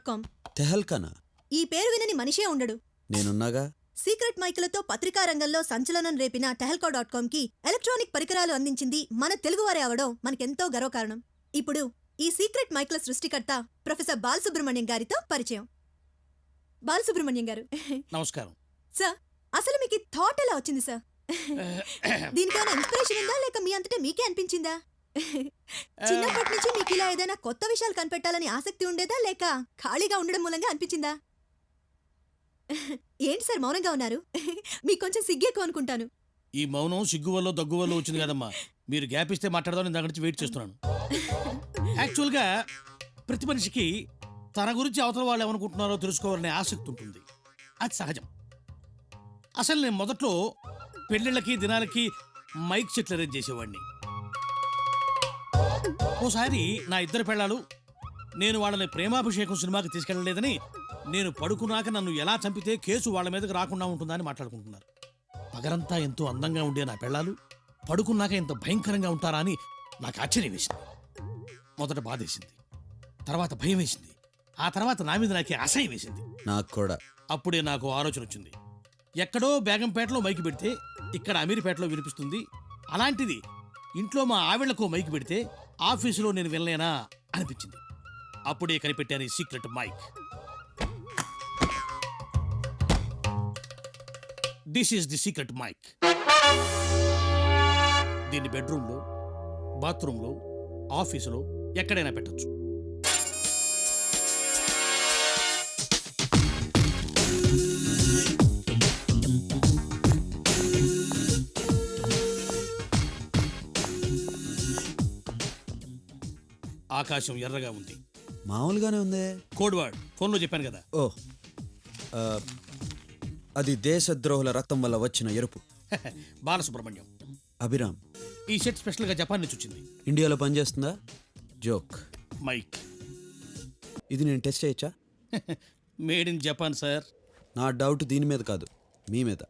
tehelka.com. తెహల్కనా? ఈ పేరు వినని మనిషే ఉండడు. నేనున్నాగా. సీక్రెట్ మైకులతో పత్రికా రంగంలో సంచలనం రేపిన tehelka.com కి ఎలక్ట్రానిక్ పరికరాలు అందించింది మన తెలుగువారే అవడం మనకెంతో గర్వకారణం. ఇప్పుడు ఈ సీక్రెట్ మైకుల సృష్టికర్త ప్రొఫెసర్ బాలసుబ్రహ్మణ్యం గారితో పరిచయం. బాలసుబ్రహ్మణ్యం గారు, నమస్కారం సార్, అసలు మీకు ఈ థాట్ ఎలా వచ్చింది సార్? దీనికైనా ఇన్స్పిరేషన్ ఉందా లేక మీ అంతటే మీకే అనిపించిందా? చిన్నప్పటి నుంచి మీకు ఇలా ఏదైనా కొత్త విషయాలు కనిపెట్టాలని ఆసక్తి ఉండేదా లేక ఖాళీగా ఉండడం మూలంగా అనిపించిందా? ఏంటి సార్ మౌనంగా ఉన్నారు? మీకు కొంచెం సిగ్గేకు అనుకుంటాను. ఈ మౌనం సిగ్గు వల్ల దగ్గు వల్ల వచ్చింది కదమ్మా. మీరు గ్యాప్ ఇస్తే మాట్లాడదాం, నేను దగ్గర నుంచి వెయిట్ చేస్తున్నాను. యాక్చువల్గా ప్రతి మనిషికి తన గురించి అవతల వాళ్ళు ఏమనుకుంటున్నారో తెలుసుకోవాలనే ఆసక్తి ఉంటుంది. అది సహజం. అసలు నేను మొదట్లో పెళ్ళిళ్ళకి దినాలకి మైక్ సెట్లు అరేంజ్ చేసేవాడిని. ఓసారి నా ఇద్దరు పెళ్ళాలు నేను వాళ్ళని ప్రేమాభిషేకం సినిమాకి తీసుకెళ్ళలేదని, నేను పడుకున్నాక నన్ను ఎలా చంపితే కేసు వాళ్ళ మీదకి రాకుండా ఉంటుందని మాట్లాడుకుంటున్నారు. పగరంతా ఎంతో అందంగా ఉండే నా పెళ్ళాలు పడుకున్నాక ఎంత భయంకరంగా ఉంటారా అని నాకు ఆశ్చర్యం వేసింది. మొదట బాధేసింది, తర్వాత భయం వేసింది, ఆ తర్వాత నా మీద నాకే అసహ్యం వేసింది. నాకు కూడా. అప్పుడే నాకు ఆలోచన వచ్చింది. ఎక్కడో బేగంపేటలో మైకి పెడితే ఇక్కడ అమీర్పేటలో వినిపిస్తుంది. అలాంటిది ఇంట్లో మా ఆవిళ్లకు మైకి పెడితే ఆఫీసులో నేను వెళ్ళలేనా అనిపించింది. అప్పుడే కనిపెట్టాను ఈ secret mic. This is the secret mic. దీన్ని బెడ్రూమ్లో, బాత్రూంలో, ఆఫీసులో ఎక్కడైనా పెట్టచ్చు. ఆకాశం ఎర్రగా ఉంది. మామూలుగానే ఉంది. కోడ్ వర్డ్ ఫోన్లో చెప్పాను కదా. ఓ, అది దేశద్రోహుల రక్తం వల్ల వచ్చిన ఎరుపు. బాలసుబ్రహ్మణ్యం. అభిరామ్. ఈ సెట్ స్పెషల్గా జపాన్ నుంచి వచ్చింది. ఇండియాలో పనిచేస్తుందా? జోక్. మైక్ ఇది నేను టెస్ట్ చేయొచ్చా? Made in Japan sir. నా డౌట్ దీని మీద కాదు, మీ మీద.